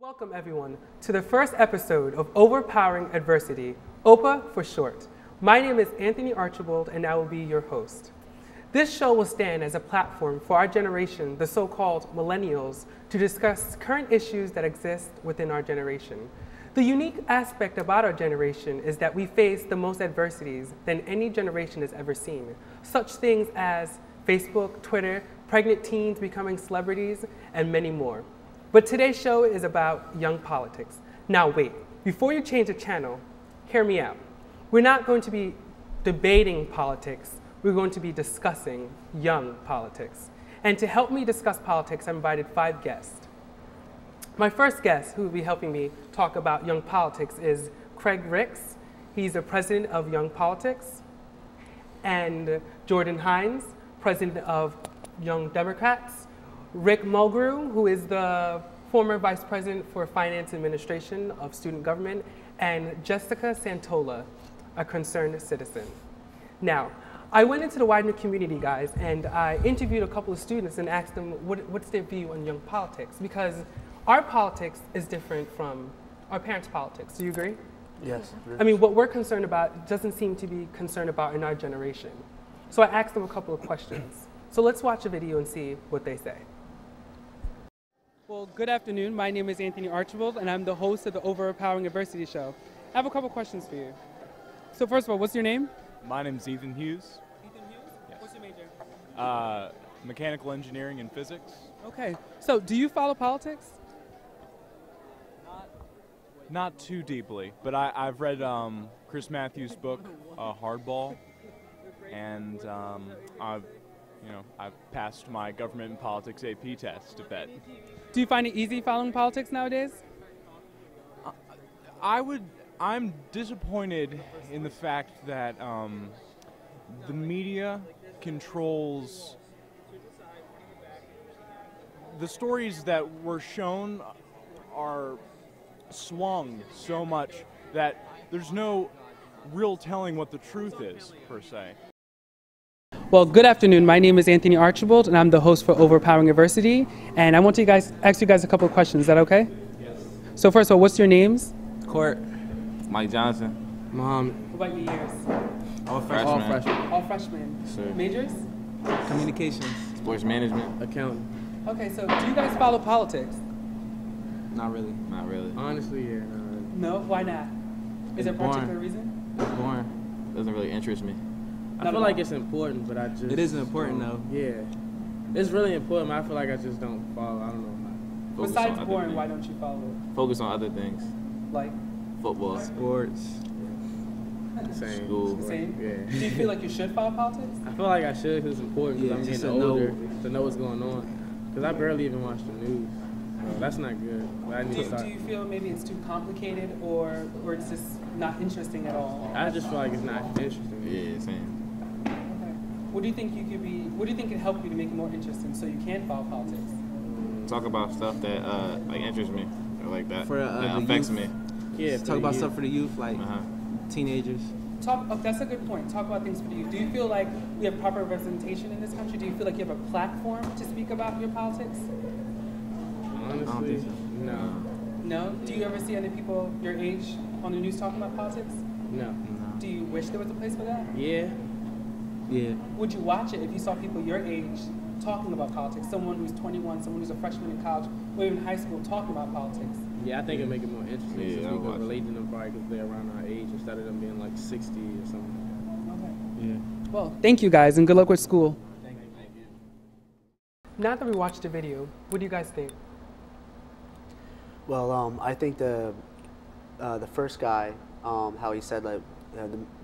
Welcome everyone to the first episode of Overpowering Adversity, OPA for short. My name is Anthony Archibald and I will be your host. This show will stand as a platform for our generation, the so-called millennials, to discuss current issues that exist within our generation. The unique aspect about our generation is that we face the most adversities than any generation has ever seen. Such things as Facebook, Twitter, pregnant teens becoming celebrities, and many more. But today's show is about young politics. Now wait, before you change the channel, hear me out. We're not going to be debating politics, we're going to be discussing young politics. And to help me discuss politics, I've invited 5 guests. My first guest who will be helping me talk about young politics is Craig Ricks. He's the president of Young Politics. And Jordan Hines, president of Young Democrats. Rick Mulgrew, who is the former Vice President for Finance Administration of Student Government, and Jessica Santola, a concerned citizen. Now, I went into the widening community, guys, and I interviewed a couple of students and asked them what's their view on young politics, because our politics is different from our parents' politics. Do you agree? Yes. I mean, what we're concerned about doesn't seem to be concerned about in our generation. So I asked them a couple of questions. So let's watch a video and see what they say. Well, good afternoon. My name is Anthony Archibald, and I'm the host of the Overpowering Adversity show. I have a couple questions for you. So first of all, what's your name? My name's Ethan Hughes. Ethan Hughes? Yes. What's your major? Mechanical engineering and physics. Okay. So do you follow politics? Not too deeply, but I've read Chris Matthews' book, Hardball, and I've passed my government and politics AP test, if that. Do you find it easy following politics nowadays? I'm disappointed in the fact that the media controls the stories that were shown are swung so much that there's no real telling what the truth is, per se. Well, good afternoon. My name is Anthony Archibald, and I'm the host for Overpowering Adversity. And I want to ask you guys a couple of questions. Is that okay? Yes. So first of all, what's your names? Court. Mike Johnson. Mohammed. What about your years? All freshmen. All freshmen. All freshmen. Sir. Majors? Communications. Sports management. Accounting. Okay, so do you guys follow politics? Not really. Not really. Honestly, yeah. No? Why not? Is there a It's boring. particular reason? It's boring. Doesn't really interest me. I feel like it's important, but I just... It isn't important, though. Yeah. It's really important, but I feel like I just don't follow. I don't know. Focus Besides on other boring, things. why don't you follow it? Focus on other things. Like? Football. Sports. Same. School. Same? Yeah. Do you feel like you should follow politics? I feel like I should because it's important because Yeah, I'm just getting to older know. to know what's going on. Because I barely even watch the news. So that's not good. But I need to start. Do you feel maybe it's too complicated or it's just not interesting at all? I just feel like it's not interesting. Yeah, same. Okay. What do you think could help you to make it more interesting so you can follow politics? Talk about stuff that like interests me or like that. For, that the affects youth. me. Yeah. Talk about stuff for the youth, like Uh-huh. teenagers. That's a good point. Talk about things for you. Do you feel like we have proper representation in this country? Do you feel like you have a platform to speak about your politics? Honestly, think so. no. No? Do you ever see other people your age on the news talking about politics? No. No. Do you wish there was a place for that? Yeah. Yeah. Would you watch it if you saw people your age talking about politics? Someone who's 21, someone who's a freshman in college, or even high school talking about politics? Yeah, I think it'd make it more interesting Yeah, since I'll we could watch relate to them probably because they're around our age instead of them being like 60 or something. Okay. Yeah. Well, thank you guys, and good luck with school. Thank you. Now that we watched the video, what do you guys think? Well, I think the first guy, how he said like,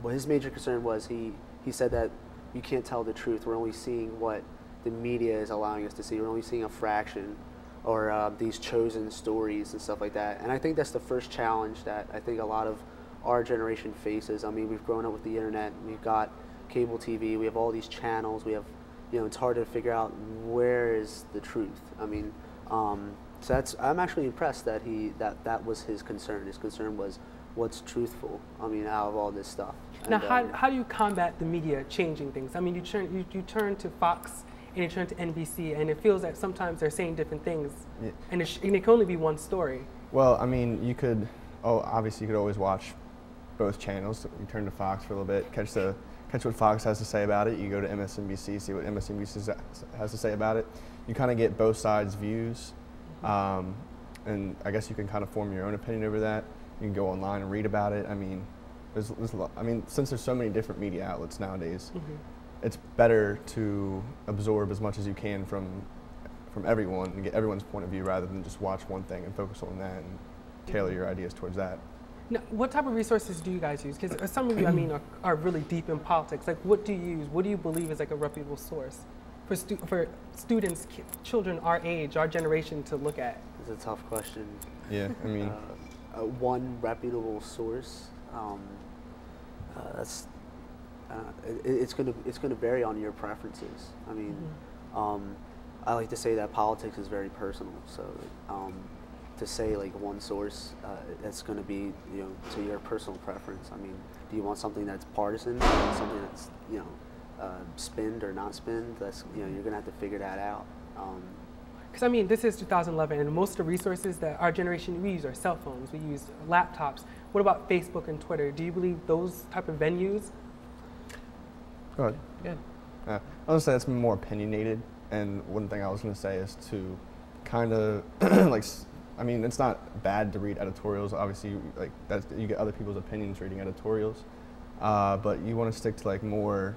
what his major concern was, he said that you can't tell the truth. We're only seeing what the media is allowing us to see. We're only seeing a fraction, or these chosen stories and stuff like that. And I think that's the first challenge that I think a lot of our generation faces. I mean, we've grown up with the internet. We've got cable TV. We have all these channels. We have, it's hard to figure out where is the truth. I mean. So I'm actually impressed that that was his concern. His concern was what's truthful. I mean, out of all this stuff. Now, And, how do you combat the media changing things? I mean, you turn to Fox and you turn to NBC, and it feels that sometimes they're saying different things, Yeah. and it can only be one story. Well, I mean, you could. Oh, obviously, you could always watch both channels. You turn to Fox for a little bit, catch what Fox has to say about it. You go to MSNBC, see what MSNBC has to say about it. You kind of get both sides' views, and I guess you can kind of form your own opinion over that. You can go online and read about it. I mean, there's a lot. I mean, since there's so many different media outlets nowadays, it's better to absorb as much as you can from everyone and get everyone's point of view rather than just watch one thing and focus on that and tailor your ideas towards that. Now, what type of resources do you guys use? Because some of you, I mean, are really deep in politics. Like, what do you use? What do you believe is like a reputable source for students, children our age, our generation to look at? It's a tough question. Yeah, I mean, one reputable source. It's gonna vary on your preferences. I mean, I like to say that politics is very personal. So to say like one source, it's going to be to your personal preference. I mean, do you want something that's partisan? Do you want something that's spinned or not spinned? That's you're going to have to figure that out. Because I mean, this is 2011, and most of the resources that our generation we use are cell phones. We use laptops. What about Facebook and Twitter? Do you believe those type of venues? Go ahead. Yeah. I was gonna say that's more opinionated, and one thing I was gonna say is to kind of like, I mean, it's not bad to read editorials. Obviously, like you get other people's opinions reading editorials, but you want to stick to like more,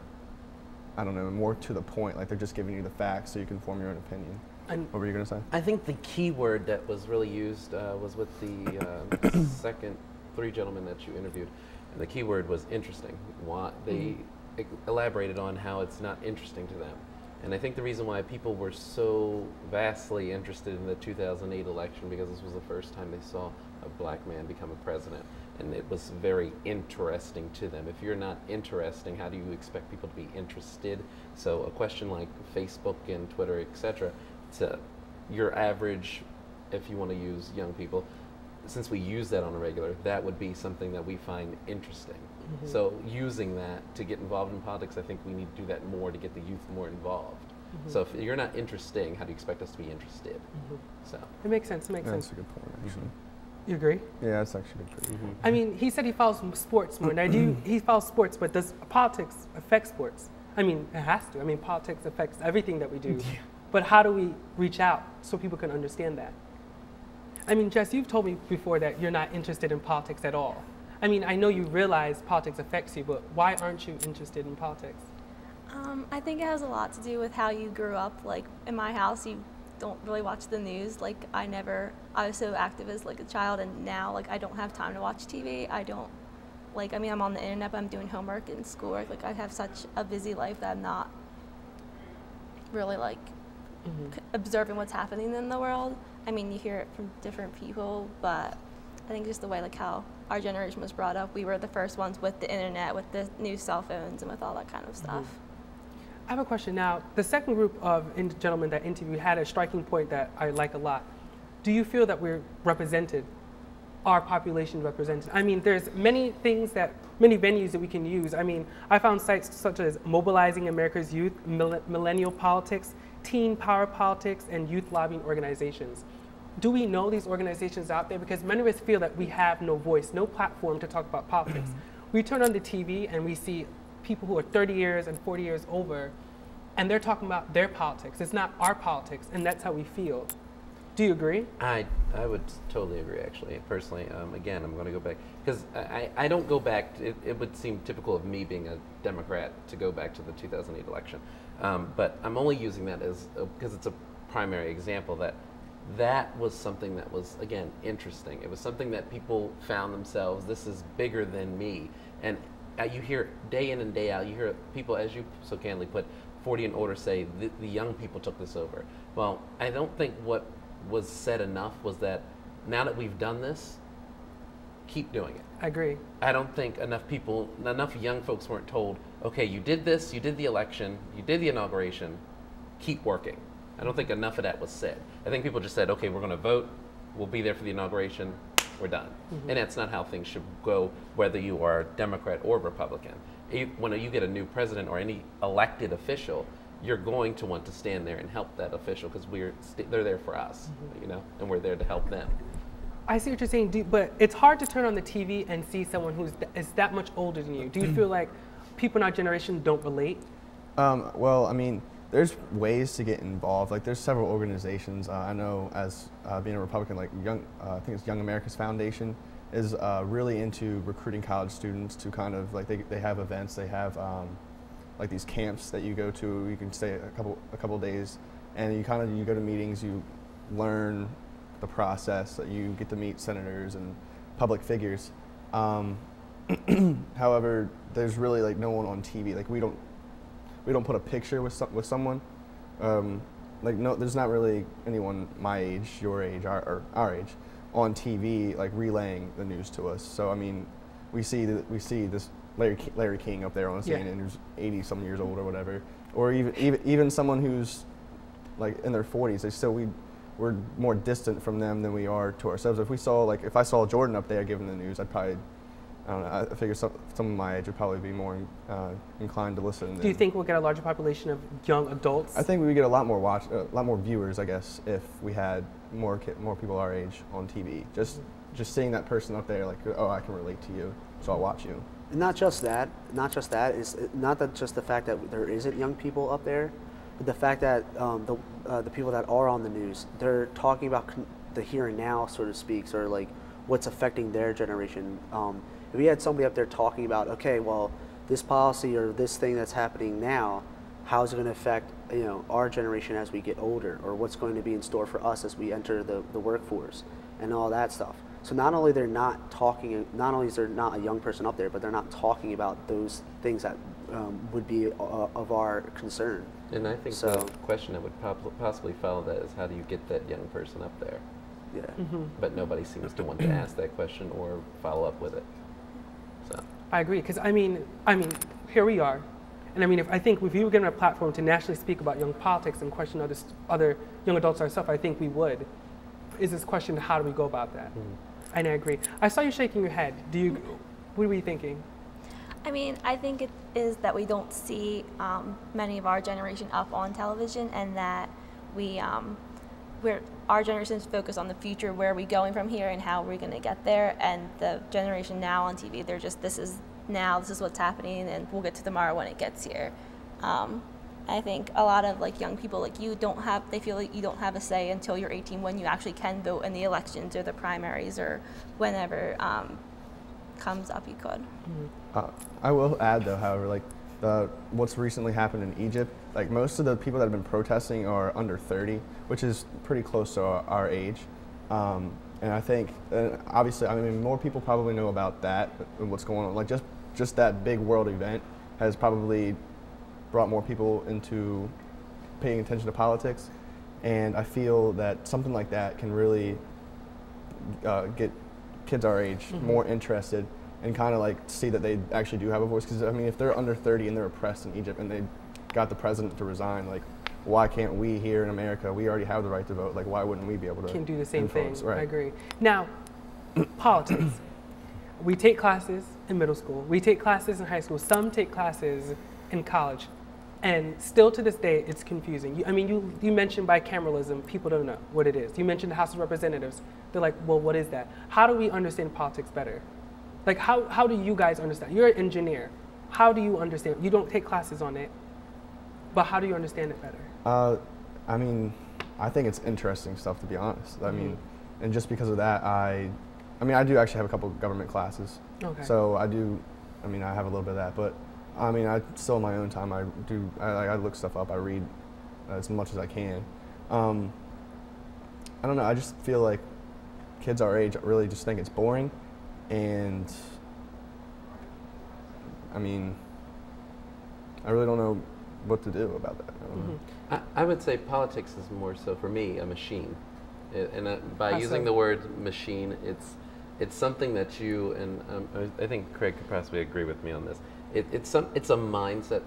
I don't know, more to the point. Like they're just giving you the facts, so you can form your own opinion. And what were you gonna say? I think the key word that was really used was with the second three gentlemen that you interviewed, and the key word was interesting. They elaborated on how it's not interesting to them. And I think the reason why people were so vastly interested in the 2008 election, because this was the first time they saw a black man become a president, and it was very interesting to them. If you're not interesting, how do you expect people to be interested? So a question like Facebook and Twitter, etc., to your average, if you want to use young people, since we use that on a regular, that would be something that we find interesting. So using that to get involved in politics, I think we need to do that more to get the youth more involved. So if you're not interesting, how do you expect us to be interested? So it makes sense. It makes sense. That's a good point, actually. You agree? Yeah, that's actually good. I mean, he said he follows sports more. Now, he follows sports, but does politics affect sports? I mean, it has to. I mean, politics affects everything that we do. Yeah. But how do we reach out so people can understand that? I mean, Jess, you've told me before that you're not interested in politics at all. I mean, I know you realize politics affects you, but why aren't you interested in politics? I think it has a lot to do with how you grew up. Like, in my house, you don't really watch the news. Like, I was so active as like a child, and now like I don't have time to watch TV. I mean, I'm on the internet, but I'm doing homework and schoolwork. Like, I have such a busy life that I'm not really like observing what's happening in the world. I mean, you hear it from different people, but I think just the way like how our generation was brought up, we were the first ones with the internet, with the new cell phones, and with all that kind of stuff. I have a question now. The second group of gentlemen that interviewed had a striking point that I like a lot. Do you feel that we're represented, our population represented? I mean, there's many venues that we can use. I mean, I found sites such as Mobilizing America's Youth, Millennial Politics, Teen Power Politics, and youth lobbying organizations. Do we know these organizations out there? Because many of us feel that we have no voice, no platform to talk about politics. We turn on the TV and we see people who are 30 years and 40 years over, and they're talking about their politics. It's not our politics, and that's how we feel. Do you agree? I would totally agree, actually. Personally, again, I'm going to go back, because I don't go back, it would seem typical of me being a Democrat to go back to the 2008 election. But I'm only using that because it's a primary example that was something that was, again, interesting. It was something that people found themselves, this is bigger than me. And you hear day in and day out, you hear people, as you so candidly put, 40 and older say, the young people took this over. Well, I don't think what was said enough was that now that we've done this, keep doing it. I agree. I don't think enough young folks weren't told, okay, you did this, you did the election, you did the inauguration, keep working. I don't think enough of that was said. I think people just said, okay, we're going to vote, we'll be there for the inauguration, we're done. And that's not how things should go, whether you are Democrat or Republican. When you get a new president or any elected official, you're going to want to stand there and help that official because they're there for us, and we're there to help them. I see what you're saying, but it's hard to turn on the TV and see someone is that much older than you. Do you feel like people in our generation don't relate? Well, I mean, there's ways to get involved. Like, there's several organizations. I know, as being a Republican, like I think it's Young America's Foundation is really into recruiting college students to kind of like they have events. They have like these camps that you go to. You can stay a couple days, and you go to meetings. You learn the process. You get to meet senators and public figures. However, there's really like no one on TV. Like we don't put a picture with someone. Like no, there's not really anyone my age, your age, our age, on TV like relaying the news to us. So I mean, we see this Larry King up there on the scene, and who's 80-some years old or whatever, or even someone who's like in their 40s. We're more distant from them than we are to ourselves. If I saw Jordan up there giving the news, I don't know. I figure some of my age would probably be more inclined to listen. Do you think we'll get a larger population of young adults? I think we would get a lot more viewers, I guess, if we had more people our age on TV. Just seeing that person up there, like, oh, I can relate to you, so I'll watch you. And not just that. It's not that just the fact that there isn't young people up there, but the fact that the people that are on the news, they're talking about the here and now, so to speak, or like what's affecting their generation. If we had somebody up there talking about, okay, well, this policy or this thing that's happening now, how is it going to affect our generation as we get older, or what's going to be in store for us as we enter the workforce and all that stuff. So not only is there not a young person up there, but they're not talking about those things that would be of our concern. And I think the question that would possibly follow that is, how do you get that young person up there? Yeah. Mm-hmm. But nobody seems to want to ask that question or follow up with it. So I agree, because I mean, here we are, and I mean, if we were given a platform to nationally speak about young politics and question other young adults ourselves, I think we would. Is this question, how do we go about that? Mm-hmm. And I agree. I saw you shaking your head. What were you thinking? I mean, I think it is that we don't see many of our generation up on television, and that our generation is focused on the future, where are we going from here and how are we going to get there, and the generation now on TV, they're just, this is what's happening, and we'll get to tomorrow when it gets here. I think a lot of like young people like you they feel like you don't have a say until you're 18, when you actually can vote in the elections or the primaries or whenever comes up you could. Mm-hmm. I will add though, however, like what's recently happened in Egypt, like most of the people that have been protesting are under 30, which is pretty close to our age. And I think, obviously, I mean, more people probably know about that and what's going on. Like just that big world event has probably brought more people into paying attention to politics. And I feel that something like that can really get kids our age mm-hmm. more interested and kind of like see that they actually do have a voice. Because I mean, if they're under 30 and they're oppressed in Egypt and they got the president to resign, like, why can't we here in America? We already have the right to vote. Like, why wouldn't we be able to? Can do the same thing. Right. I agree. Now, politics. We take classes in middle school. We take classes in high school. Some take classes in college, and still to this day, it's confusing. You mentioned bicameralism. People don't know what it is. You mentioned the House of Representatives. They're like, well, what is that? How do we understand politics better? Like, how do you guys understand? You're an engineer. How do you understand? You don't take classes on it, but how do you understand it better? I mean, I think it's interesting stuff, to be honest. Mm-hmm. I mean, and just because of that, I do actually have a couple of government classes. Okay. So I have a little bit of that, but I mean, I still in my own time, I look stuff up, I read as much as I can. I don't know, I just feel like kids our age really just think it's boring, and I mean, I really don't know what to do about that. I would say politics is more so, for me, a machine. By using the word machine, it's something that you, and I think Craig could possibly agree with me on this. It's a mindset.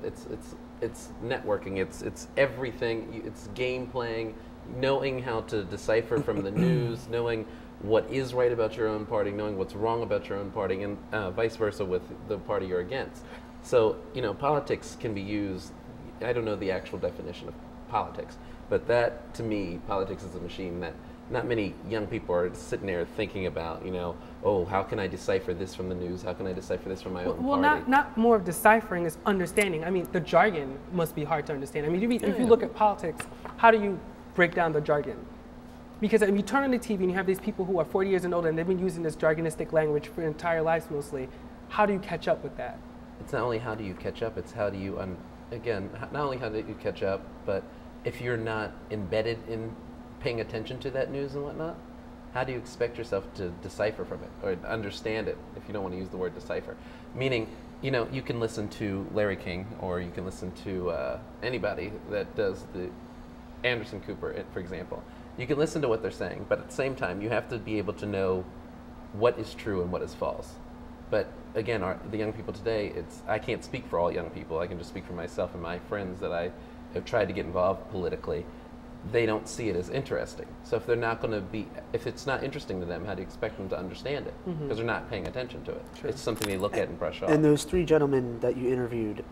It's networking. It's everything. It's game playing, knowing how to decipher from the news, knowing what is right about your own party, knowing what's wrong about your own party, and vice versa with the party you're against. So politics can be used. I don't know the actual definition of politics, But that, to me, politics is a machine that not many young people are sitting there thinking about, you know, oh, how can I decipher this from the news? How can I decipher this from my own Well, party? not more of deciphering, it's understanding. I mean, the jargon must be hard to understand. I mean, if you look at politics, how do you break down the jargon? Because if you turn on the TV and you have these people who are 40 years and older and they've been using this jargonistic language for their entire lives mostly, how do you catch up with that? It's not only how do you catch up, it's how do you, again, not only how do you catch up, but if you're not embedded in paying attention to that news and whatnot, how do you expect yourself to decipher from it or understand it, if you don't want to use the word decipher? Meaning, you know, you can listen to Larry King or you can listen to anybody that does the Anderson Cooper, for example. You can listen to what they're saying, but at the same time, you have to be able to know what is true and what is false. But again, the young people today, I can't speak for all young people. I can just speak for myself and my friends that I have tried to get involved politically. They don't see it as interesting. So if they're not going to be, if it's not interesting to them, how do you expect them to understand it? Because they're not paying attention to it. True. It's something they look at and brush off. And those three gentlemen that you interviewed,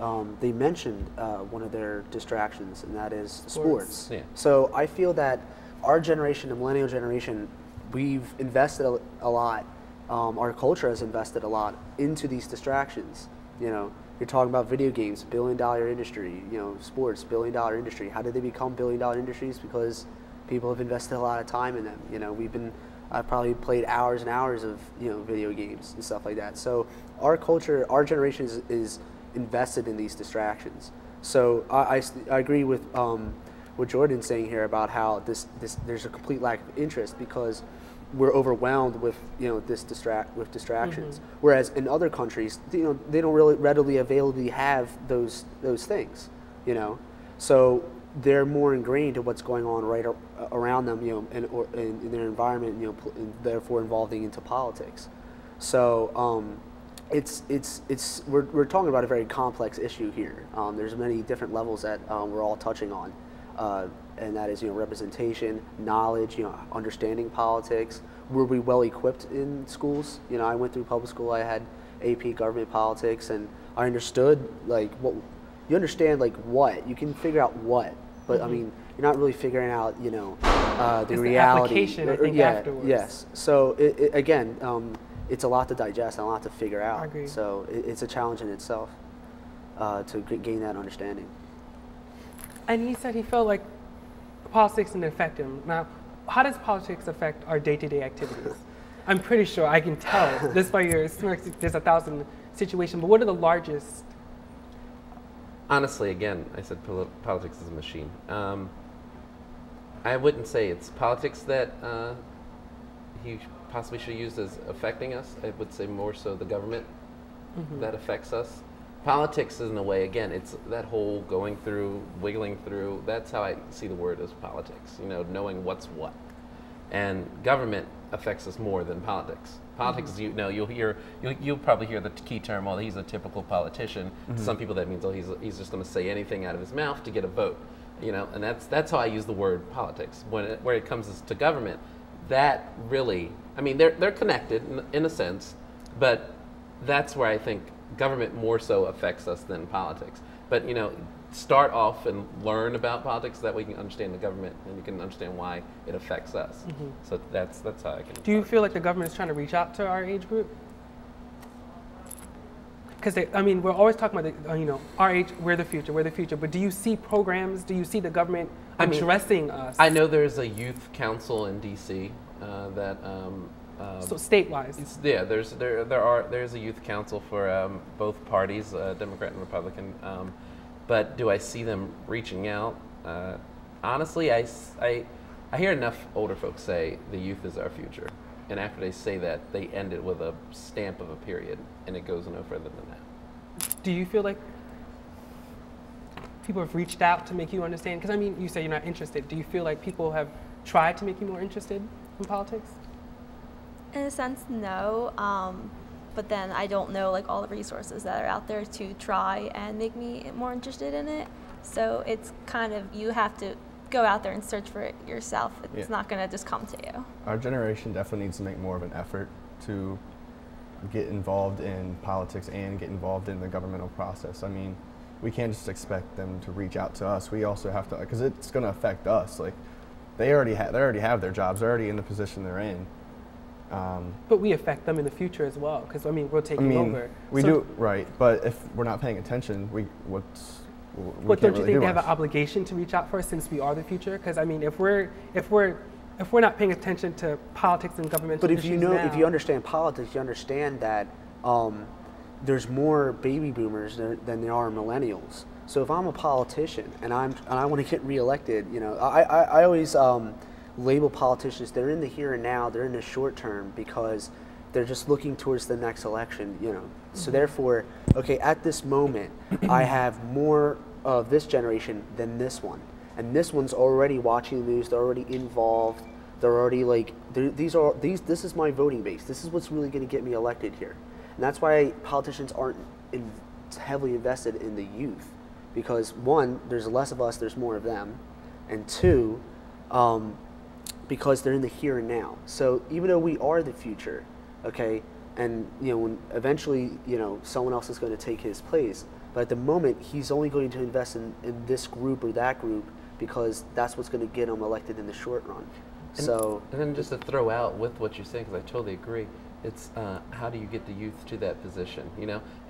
they mentioned one of their distractions, and that is sports. Yeah. So I feel that our generation, the millennial generation, we've invested a lot. Our culture has invested a lot into these distractions. You know, you're talking about video games, billion-dollar industry. You know, sports, billion-dollar industry. How did they become billion-dollar industries? Because people have invested a lot of time in them. You know, I've probably played hours and hours of, you know, video games and stuff like that. So our culture, our generation is invested in these distractions. So I agree with what Jordan's saying here about how there's a complete lack of interest because we're overwhelmed with, you know, distractions. Whereas in other countries, you know, they don't really readily availably have those things, you know. So they're more ingrained to what's going on right around them, you know, in their environment, you know, and therefore involving into politics. So we're talking about a very complex issue here. There's many different levels that we're all touching on. And that is, you know, representation, knowledge, you know, understanding politics. Were we well equipped in schools? You know, I went through public school. I had AP government politics, and I understood like what you understand, like what you can figure out what, but I mean, you're not really figuring out, you know, the reality. The application, I think, afterwards. Yes. So again, it's a lot to digest and a lot to figure out. I agree. So it's a challenge in itself to gain that understanding. And he said he felt like politics didn't affect him. Now, how does politics affect our day-to-day activities? I'm pretty sure I can tell just by your smirks. There's 1,000 situations, but what are the largest? Honestly, again, I said politics is a machine. I wouldn't say it's politics that he possibly should use as affecting us. I would say more so the government that affects us. Politics is in a way, again, it's that whole going through, wiggling through, that's how I see the word as politics, you know, knowing what's what. And government affects us more than politics. Politics, you know, you'll probably hear the key term, well, he's a typical politician. To some people that means, oh, he's just going to say anything out of his mouth to get a vote, you know, and that's how I use the word politics. When it comes to government, that really, I mean, they're connected in a sense, but that's where I think government more so affects us than politics. But, you know, start off and learn about politics so that way you can understand the government and you can understand why it affects us. So that's how I can. Do you feel like the government is trying to reach out to our age group? Because I mean, we're always talking about you know, our age, we're the future, but do you see programs, do you see the government addressing us? I know there's a youth council in DC that so state-wise. There's a youth council for both parties, Democrat and Republican. But do I see them reaching out? Honestly, I hear enough older folks say the youth is our future, and after they say that, they end it with a stamp of a period, and it goes no further than that. Do you feel like people have reached out to make you understand? Because I mean, you say you're not interested. Do you feel like people have tried to make you more interested in politics? In a sense, no. But then I don't know like all the resources that are out there to try and make me more interested in it. So it's kind of, you have to go out there and search for it yourself. It's not going to just come to you. Our generation definitely needs to make more of an effort to get involved in politics and get involved in the governmental process. I mean, we can't just expect them to reach out to us. We also have to, because it's going to affect us. Like, they already have their jobs. They're already in the position they're in. But we affect them in the future as well, because we're taking over. We do, right? But if we're not paying attention, But don't you think they have an obligation to reach out for us since we are the future? Because if we're not paying attention to politics and governmental issues if you understand politics, you understand that there's more baby boomers than there are millennials. So if I'm a politician and I want to get reelected, I always label politicians, they're in the here and now, they're in the short term because they're just looking towards the next election, So therefore, okay, at this moment, I have more of this generation than this one. And this one's already watching the news, they're already involved, they're already this is my voting base. This is what's really going to get me elected here. And that's why politicians aren't heavily invested in the youth. Because one, there's less of us, there's more of them. And two, because they're in the here and now. So even though we are the future, okay, and when eventually someone else is going to take his place, but at the moment he's only going to invest in this group or that group because that's what's going to get him elected in the short run. And then just to throw out with what you're saying, because I totally agree, it's how do you get the youth to that position,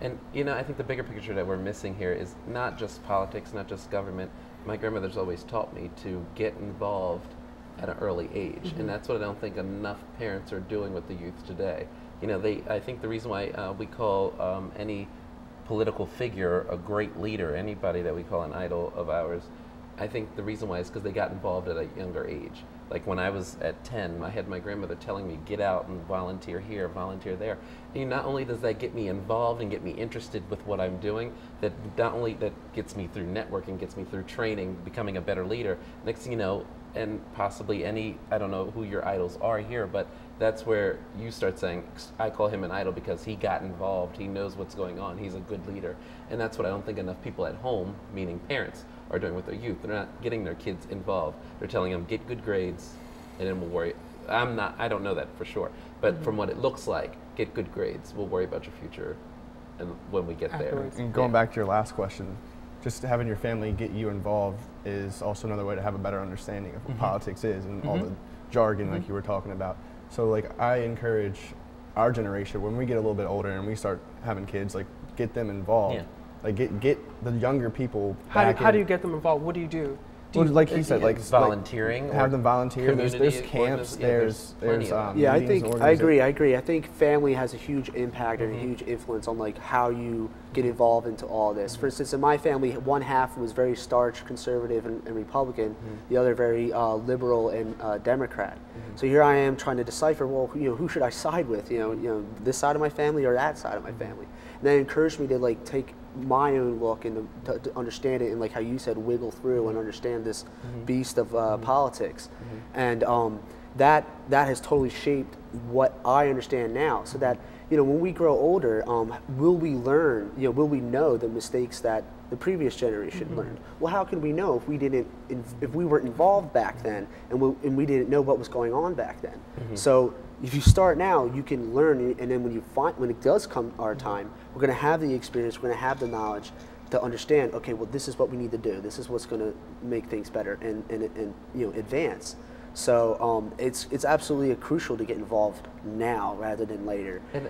And I think the bigger picture that we're missing here is not just politics, not just government. My grandmother's always taught me to get involved at an early age, and that's what I don't think enough parents are doing with the youth today. I think the reason why we call any political figure a great leader, anybody that we call an idol of ours, I think the reason why is because they got involved at a younger age. Like when I was at 10, I had my grandmother telling me, get out and volunteer here, volunteer there. And not only does that get me involved and get me interested with what I'm doing, that not only that gets me through networking, gets me through training, becoming a better leader. Next thing you know, and possibly I don't know who your idols are here, but that's where you start saying, I call him an idol because he got involved, he knows what's going on, he's a good leader. And that's what I don't think enough people at home, meaning parents, are doing with their youth. They're not getting their kids involved. They're telling them, get good grades, and then we'll worry. I don't know that for sure, but from what it looks like, get good grades, we'll worry about your future and when we get afterwards. there. And going back to your last question, just having your family get you involved is also another way to have a better understanding of what politics is and all the jargon like you were talking about. So like I encourage our generation, when we get a little bit older and we start having kids, like get them involved. Yeah. Like get the younger people How back do you get them involved? What do you do? Well, like he said, like volunteering, have them volunteer. There's community camps. There's yeah, I agree. I think family has a huge impact and a huge influence on like how you get involved into all this. For instance, in my family, one half was very starch conservative and Republican, the other very liberal and Democrat. So here I am trying to decipher, well, who should I side with? This side of my family or that side of my family. And that encouraged me to like take my own look and to understand it and like how you said, wiggle through and understand this beast of politics. And that has totally shaped what I understand now. So that when we grow older, will we learn? Will we know the mistakes that the previous generation learned? Well, how can we know if we weren't involved back then and we didn't know what was going on back then? So if you start now, you can learn, and then when it does come our time, we're going to have the experience, we're going to have the knowledge to understand. Okay, well, this is what we need to do. This is what's going to make things better and advance. So it's absolutely crucial to get involved now rather than later. And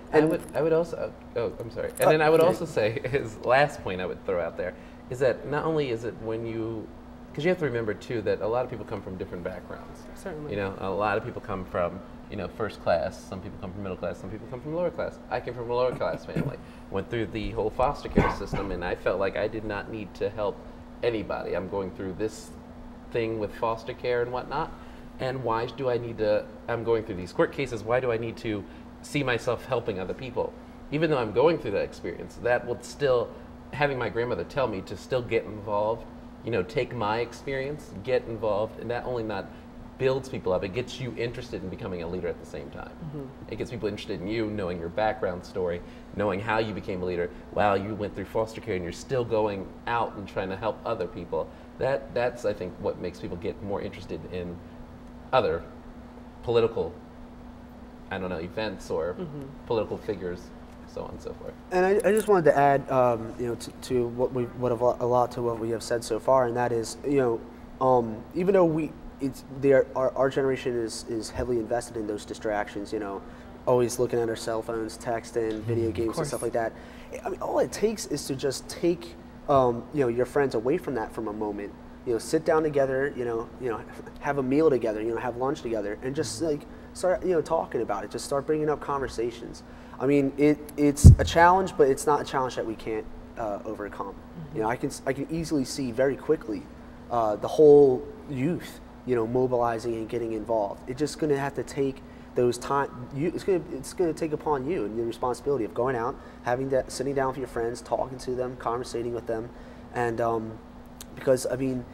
I would also I'm sorry. And then I would also say his last point I would throw out there is that not only is it when you, because you have to remember too that a lot of people come from different backgrounds. Certainly. A lot of people come from first class. Some people come from middle class. Some people come from lower class. I came from a lower class family. Went through the whole foster care system, and I felt like I did not need to help anybody. I'm going through this thing with foster care and whatnot. And why do I need to, I'm going through these court cases, why do I need to see myself helping other people? Even though I'm going through that experience, that would still, having my grandmother tell me to still get involved, take my experience, get involved, and that only not builds people up, it gets you interested in becoming a leader at the same time. It gets people interested in you, knowing your background story, knowing how you became a leader. Wow, you went through foster care and you're still going out and trying to help other people. That's, I think, what makes people get more interested in other political, events or political figures. so on and so forth. And I just wanted to add, to a lot to what we have said so far, and that is, even though our generation is heavily invested in those distractions, always looking at our cell phones, texting, video games, and stuff like that. I mean, all it takes is to just take, your friends away from that from a moment. Sit down together, have a meal together, have lunch together, and just start, talking about it. Just start bringing up conversations. I mean, it's a challenge, but it's not a challenge that we can't overcome. I can easily see very quickly the whole youth, mobilizing and getting involved. It's just going to have to take those time. It's going to take upon you and the responsibility of going out, sitting down with your friends, talking to them, conversating with them, and because I mean,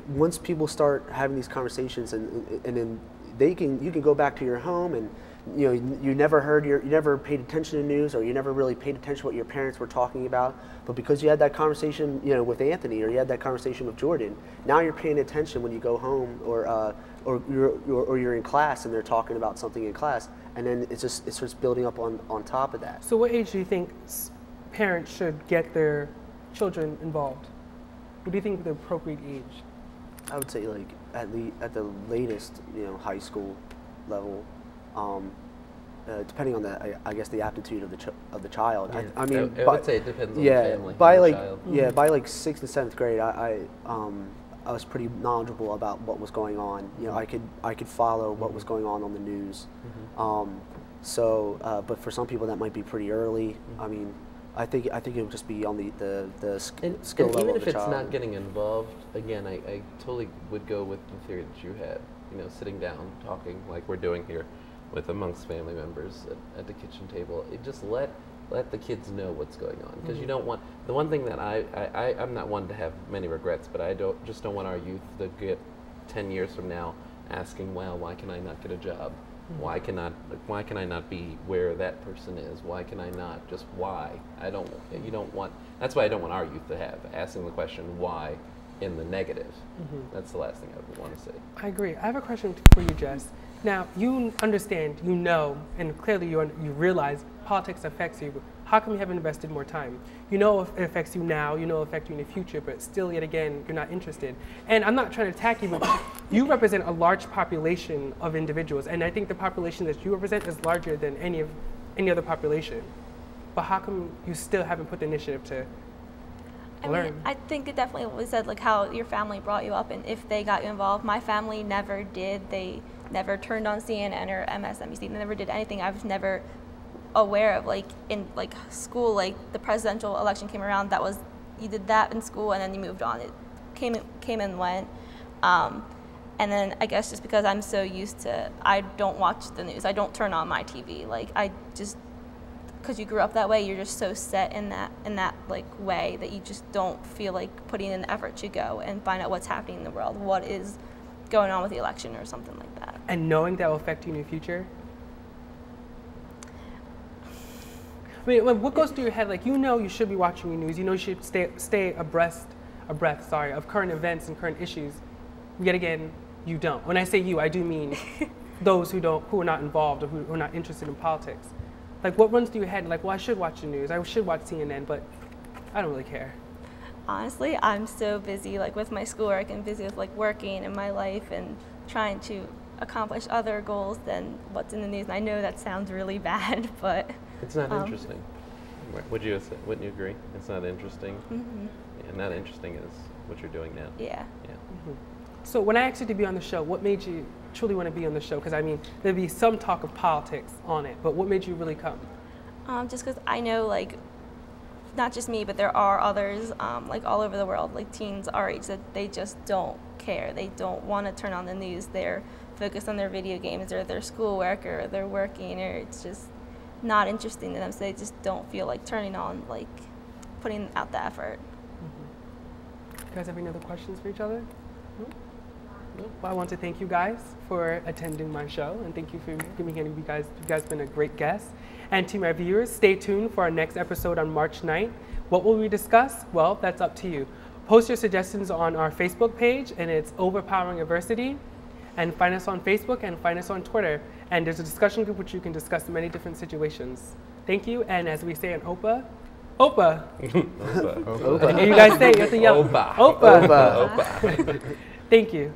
once people start having these conversations, and then you can go back to your home, and you never paid attention to news, or you never really paid attention to what your parents were talking about, but because you had that conversation with Anthony, or you had that conversation with Jordan, now you're paying attention when you go home, or you're in class and they're talking about something in class, and then it starts building up on top of that. So what age do you think parents should get their children involved? What do you think is the appropriate age? I would say at the latest, high school level, depending on the aptitude of the child. Yeah. I mean, I would say it depends on the family. By and the child. by 6th and 7th grade, I was pretty knowledgeable about what was going on. I could follow what was going on the news. But for some people that might be pretty early. I mean, I think it would just be on the skill level even of if the it's child. not getting involved, again, I totally would go with the theory that you had. Sitting down, talking like we're doing here, with amongst family members at the kitchen table. Just let the kids know what's going on, because you don't want. The one thing that I'm not one to have many regrets, but I don't want our youth to get 10 years from now asking, well, why can I not get a job? Why can I not be where that person is? Why can I not? Just why? That's why I don't want our youth to have asking the question why in the negative. That's the last thing I would want to say. I agree. I have a question for you, Jess. Now, you understand, and clearly you realize politics affects you, but how come you haven't invested more time? It affects you now, it affects you in the future, but still, yet again, you're not interested. And I'm not trying to attack you, but you represent a large population of individuals, and I think the population that you represent is larger than any other population. But how come you still haven't put the initiative to learn? I mean, I think it definitely was said, how your family brought you up, and if they got you involved. My family never did. They never turned on CNN or MSNBC. They never did anything. I was never aware of, in school, the presidential election came around, you did that in school and then you moved on. It came and went. And then I guess just because I'm so used to, I don't watch the news. I don't turn on my TV. Because you grew up that way, you're just so set in that way that you just don't feel like putting in the effort to go and find out what's happening in the world, what is going on with the election or something like that. And knowing that will affect you in the future? I mean, what goes through your head? You should be watching your news. You should stay abreast of current events and current issues. Yet again, you don't. When I say you, I do mean those who are not involved or who are not interested in politics. What runs through your head? I should watch the news. I should watch CNN, but I don't really care. Honestly, I'm so busy with my schoolwork and busy with working in my life and trying to accomplish other goals than what's in the news. And I know that sounds really bad, but it's not interesting. Wouldn't you agree? It's not interesting. And not interesting is what you're doing now. Yeah. So when I asked you to be on the show, what made you truly want to be on the show? Because I mean, there'd be some talk of politics on it, but what made you really come? Just because I know, not just me, but there are others, all over the world, teens our age, that they just don't care. They don't want to turn on the news. They're focused on their video games or their schoolwork or they're working, or it's just not interesting to them. So they just don't feel like turning on, putting out the effort. You guys have any other questions for each other? No? Well, I want to thank you guys for attending my show, and thank you for giving me you guys. You guys have been a great guest. And to my viewers, stay tuned for our next episode on March 9th. What will we discuss? Well, that's up to you. Post your suggestions on our Facebook page, and it's Overpowering Adversity. And find us on Facebook and find us on Twitter. And there's a discussion group which you can discuss many different situations. Thank you, and as we say in OPA, OPA. Opa. Opa. You guys say it, you have to yell. Opa. OPA. Opa. Opa. Thank you.